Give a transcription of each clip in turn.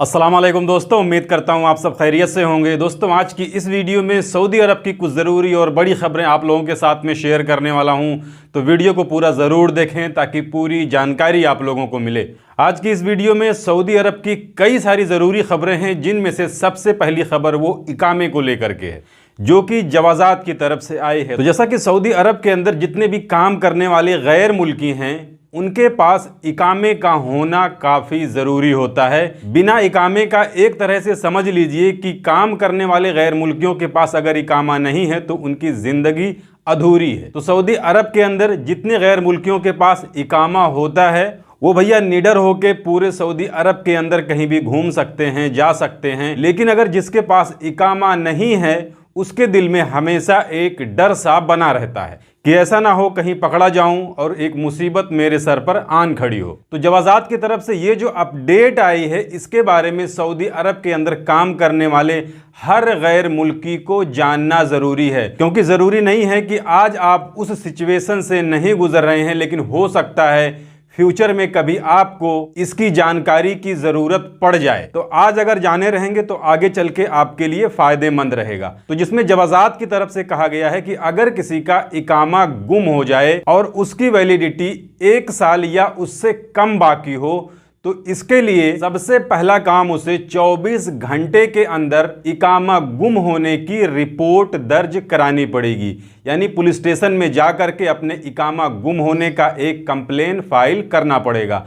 अस्सलाम वालेकुम दोस्तों, उम्मीद करता हूँ आप सब खैरियत से होंगे। दोस्तों, आज की इस वीडियो में सऊदी अरब की कुछ ज़रूरी और बड़ी ख़बरें आप लोगों के साथ में शेयर करने वाला हूँ, तो वीडियो को पूरा ज़रूर देखें ताकि पूरी जानकारी आप लोगों को मिले। आज की इस वीडियो में सऊदी अरब की कई सारी ज़रूरी ख़बरें हैं, जिनमें से सबसे पहली खबर वो इकामे को लेकर के है, जो कि जवाज़ात की तरफ से आए हैं। तो जैसा कि सऊदी अरब के अंदर जितने भी काम करने वाले गैर मुल्की हैं, उनके पास इकामे का होना काफ़ी ज़रूरी होता है। बिना इकामे का एक तरह से समझ लीजिए कि काम करने वाले गैर मुल्कियों के पास अगर इकामा नहीं है तो उनकी ज़िंदगी अधूरी है। तो सऊदी अरब के अंदर जितने गैर मुल्कियों के पास इकामा होता है, वो भैया निडर होके पूरे सऊदी अरब के अंदर कहीं भी घूम सकते हैं, जा सकते हैं। लेकिन अगर जिसके पास इकामा नहीं है, उसके दिल में हमेशा एक डर सा बना रहता है कि ऐसा ना हो कहीं पकड़ा जाऊं और एक मुसीबत मेरे सर पर आन खड़ी हो। तो जवाज़ात की तरफ से ये जो अपडेट आई है, इसके बारे में सऊदी अरब के अंदर काम करने वाले हर गैर मुल्की को जानना ज़रूरी है, क्योंकि ज़रूरी नहीं है कि आज आप उस सिचुएशन से नहीं गुजर रहे हैं, लेकिन हो सकता है फ्यूचर में कभी आपको इसकी जानकारी की ज़रूरत पड़ जाए। तो आज अगर जाने रहेंगे तो आगे चल के आपके लिए फ़ायदेमंद रहेगा। तो जिसमें जवाज़ात की तरफ से कहा गया है कि अगर किसी का इकामा गुम हो जाए और उसकी वैलिडिटी 1 साल या उससे कम बाकी हो, तो इसके लिए सबसे पहला काम उसे 24 घंटे के अंदर इकामा गुम होने की रिपोर्ट दर्ज करानी पड़ेगी। यानी पुलिस स्टेशन में जाकर के अपने इकामा गुम होने का एक कंप्लेन फाइल करना पड़ेगा।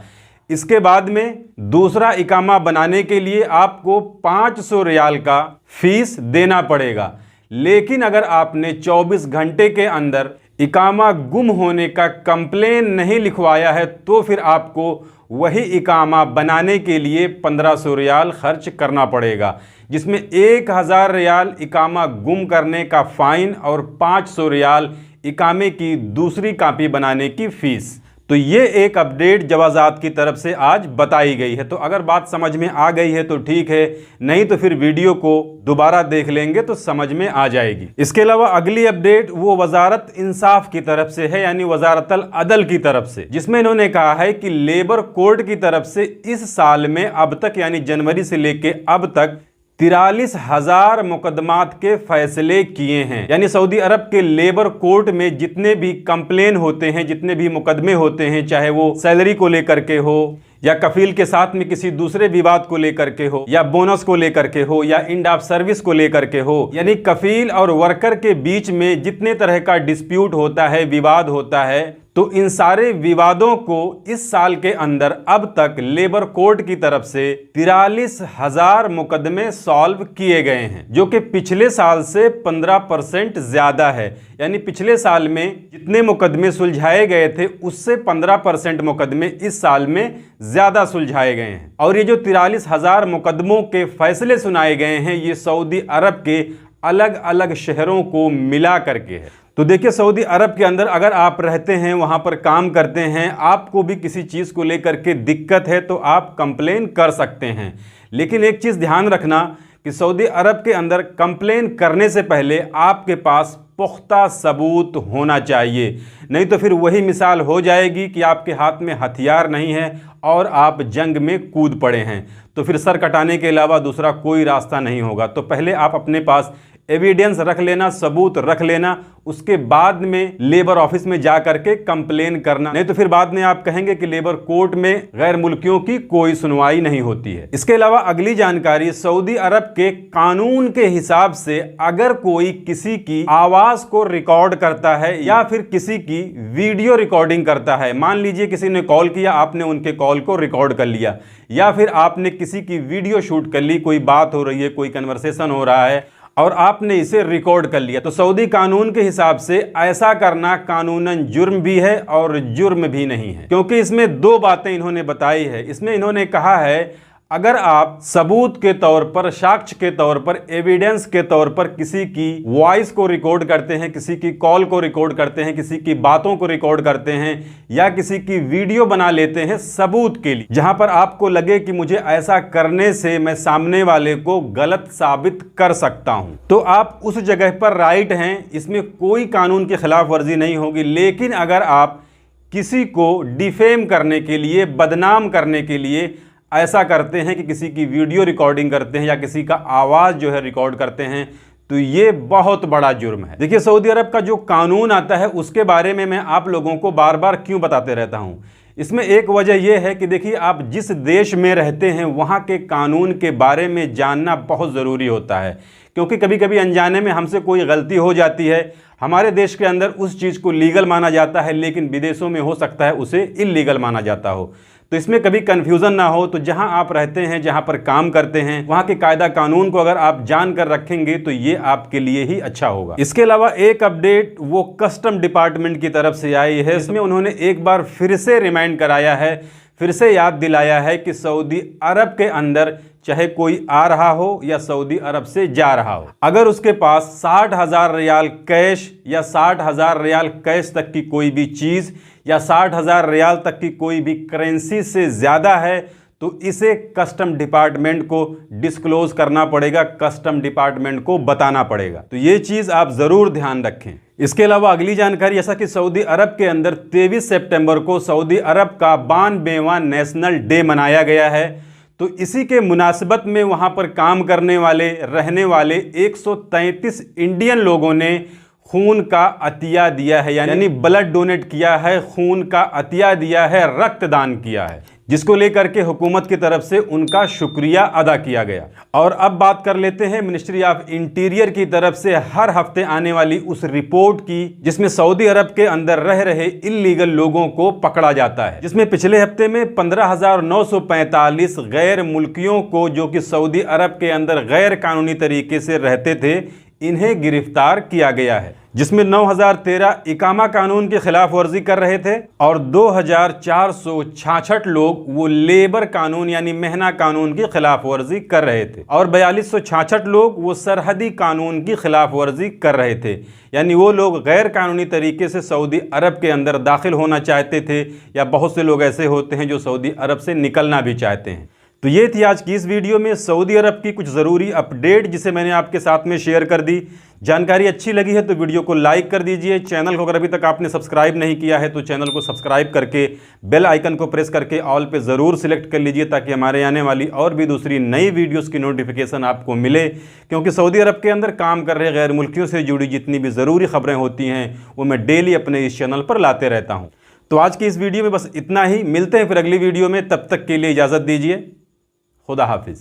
इसके बाद में दूसरा इकामा बनाने के लिए आपको 500 रियाल का फीस देना पड़ेगा। लेकिन अगर आपने 24 घंटे के अंदर इकामा गुम होने का कंप्लेन नहीं लिखवाया है, तो फिर आपको वही इकामा बनाने के लिए 1500 रियाल खर्च करना पड़ेगा, जिसमें 1000 रियाल इकामा गुम करने का फ़ाइन और 500 रियाल इकामे की दूसरी कॉपी बनाने की फ़ीस। तो ये एक अपडेट जवाज़ात की तरफ से आज बताई गई है। तो अगर बात समझ में आ गई है तो ठीक है, नहीं तो फिर वीडियो को दोबारा देख लेंगे तो समझ में आ जाएगी। इसके अलावा अगली अपडेट वो वजारत इंसाफ की तरफ से है, यानी वजारतल अदल की तरफ से, जिसमें इन्होंने कहा है कि लेबर कोर्ट की तरफ से इस साल में अब तक, यानी जनवरी से लेके अब तक 43,000 मुकदमात के फैसले किए हैं। यानी सऊदी अरब के लेबर कोर्ट में जितने भी कंप्लेन होते हैं, जितने भी मुकदमे होते हैं, चाहे वो सैलरी को लेकर के हो, या कफील के साथ में किसी दूसरे विवाद को लेकर के हो, या बोनस को लेकर के हो, या एंड ऑफ सर्विस को लेकर के हो, यानी कफील और वर्कर के बीच में जितने तरह का डिस्प्यूट होता है, विवाद होता है, तो इन सारे विवादों को इस साल के अंदर अब तक लेबर कोर्ट की तरफ से 43,000 मुकदमे सॉल्व किए गए हैं, जो कि पिछले साल से 15% ज्यादा है। यानी पिछले साल में जितने मुकदमे सुलझाए गए थे, उससे 15% मुकदमे इस साल में ज्यादा सुलझाए गए हैं। और ये जो 43,000 मुकदमों के फैसले सुनाए गए हैं, ये सऊदी अरब के अलग अलग शहरों को मिला करके है। तो देखिए, सऊदी अरब के अंदर अगर आप रहते हैं, वहाँ पर काम करते हैं, आपको भी किसी चीज़ को लेकर के दिक्कत है तो आप कंप्लेन कर सकते हैं। लेकिन एक चीज़ ध्यान रखना कि सऊदी अरब के अंदर कंप्लेन करने से पहले आपके पास पुख्ता सबूत होना चाहिए, नहीं तो फिर वही मिसाल हो जाएगी कि आपके हाथ में हथियार नहीं है और आप जंग में कूद पड़े हैं, तो फिर सर कटाने के अलावा दूसरा कोई रास्ता नहीं होगा। तो पहले आप अपने पास एविडेंस रख लेना, सबूत रख लेना, उसके बाद में लेबर ऑफिस में जा करके कंप्लेन करना, नहीं तो फिर बाद में आप कहेंगे कि लेबर कोर्ट में गैर मुल्कियों की कोई सुनवाई नहीं होती है। इसके अलावा अगली जानकारी, सऊदी अरब के कानून के हिसाब से अगर कोई किसी की आवाज को रिकॉर्ड करता है या फिर किसी की वीडियो रिकॉर्डिंग करता है, मान लीजिए किसी ने कॉल किया, आपने उनके कॉल को रिकॉर्ड कर लिया, या फिर आपने किसी की वीडियो शूट कर ली, कोई बात हो रही है, कोई कन्वर्सेशन हो रहा है और आपने इसे रिकॉर्ड कर लिया, तो सऊदी कानून के हिसाब से ऐसा करना कानूनन जुर्म भी है और जुर्म भी नहीं है, क्योंकि इसमें दो बातें इन्होंने बताई है। इसमें इन्होंने कहा है, अगर आप सबूत के तौर पर, साक्ष्य के तौर पर, एविडेंस के तौर पर किसी की वॉइस को रिकॉर्ड करते हैं, किसी की कॉल को रिकॉर्ड करते हैं, किसी की बातों को रिकॉर्ड करते हैं, या किसी की वीडियो बना लेते हैं सबूत के लिए, जहां पर आपको लगे कि मुझे ऐसा करने से मैं सामने वाले को गलत साबित कर सकता हूं, तो आप उस जगह पर राइट हैं, इसमें कोई कानून की खिलाफ वर्जी नहीं होगी। लेकिन अगर आप किसी को डिफेम करने के लिए, बदनाम करने के लिए ऐसा करते हैं कि किसी की वीडियो रिकॉर्डिंग करते हैं या किसी का आवाज़ जो है रिकॉर्ड करते हैं, तो ये बहुत बड़ा जुर्म है। देखिए, सऊदी अरब का जो कानून आता है उसके बारे में मैं आप लोगों को बार बार क्यों बताते रहता हूँ। इसमें एक वजह यह है कि देखिए, आप जिस देश में रहते हैं वहाँ के कानून के बारे में जानना बहुत ज़रूरी होता है, क्योंकि कभी कभी अनजाने में हमसे कोई गलती हो जाती है। हमारे देश के अंदर उस चीज़ को लीगल माना जाता है, लेकिन विदेशों में हो सकता है उसे इल्लीगल माना जाता हो। तो इसमें कभी कन्फ्यूज़न ना हो, तो जहां आप रहते हैं, जहां पर काम करते हैं, वहां के कायदा कानून को अगर आप जान कर रखेंगे तो ये आपके लिए ही अच्छा होगा। इसके अलावा एक अपडेट वो कस्टम डिपार्टमेंट की तरफ से आई है। इसमें उन्होंने एक बार फिर से रिमाइंड कराया है, फिर से याद दिलाया है कि सऊदी अरब के अंदर चाहे कोई आ रहा हो या सऊदी अरब से जा रहा हो, अगर उसके पास 60,000 रियाल कैश या 60,000 रियाल कैश तक की कोई भी चीज़ या 60,000 रियाल तक की कोई भी करेंसी से ज़्यादा है, तो इसे कस्टम डिपार्टमेंट को डिस्क्लोज करना पड़ेगा, कस्टम डिपार्टमेंट को बताना पड़ेगा। तो ये चीज़ आप ज़रूर ध्यान रखें। इसके अलावा अगली जानकारी, ऐसा कि सऊदी अरब के अंदर 23 सितंबर को सऊदी अरब का 92वां नेशनल डे मनाया गया है। तो इसी के मुनासिबत में वहाँ पर काम करने वाले, रहने वाले 133 इंडियन लोगों ने खून का अतिया दिया है, यानी ब्लड डोनेट किया है, खून का अतिया दिया है, रक्तदान किया है, जिसको लेकर के हुकूमत की तरफ से उनका शुक्रिया अदा किया गया। और अब बात कर लेते हैं मिनिस्ट्री ऑफ इंटीरियर की तरफ से हर हफ्ते आने वाली उस रिपोर्ट की, जिसमें सऊदी अरब के अंदर रह रहे इल्लीगल लोगों को पकड़ा जाता है, जिसमें पिछले हफ्ते में 15,945 गैर मुल्कियों को, जो कि सऊदी अरब के अंदर गैर कानूनी तरीके से रहते थे, इन्हें गिरफ्तार किया गया है, जिसमें 9,013 इकामा कानून की खिलाफ वर्जी कर रहे थे और 2,466 लोग वो लेबर कानून यानी मेहना कानून की खिलाफ वर्जी कर रहे थे और 4,266 लोग वो सरहदी कानून की खिलाफ वर्जी कर रहे थे, यानी वो लोग गैर कानूनी तरीके से सऊदी अरब के अंदर दाखिल होना चाहते थे, या बहुत से लोग ऐसे होते हैं जो सऊदी अरब से निकलना भी चाहते हैं। तो ये थी आज की इस वीडियो में सऊदी अरब की कुछ ज़रूरी अपडेट, जिसे मैंने आपके साथ में शेयर कर दी। जानकारी अच्छी लगी है तो वीडियो को लाइक कर दीजिए। चैनल को अगर अभी तक आपने सब्सक्राइब नहीं किया है तो चैनल को सब्सक्राइब करके बेल आइकन को प्रेस करके ऑल पे ज़रूर सिलेक्ट कर लीजिए, ताकि हमारे आने वाली और भी दूसरी नई वीडियोज़ की नोटिफिकेशन आपको मिले। क्योंकि सऊदी अरब के अंदर काम कर रहे गैर मुल्कियों से जुड़ी जितनी भी ज़रूरी खबरें होती हैं वो मैं डेली अपने इस चैनल पर लाते रहता हूँ। तो आज की इस वीडियो में बस इतना ही। मिलते हैं फिर अगली वीडियो में, तब तक के लिए इजाज़त दीजिए। खुदा हाफिज़।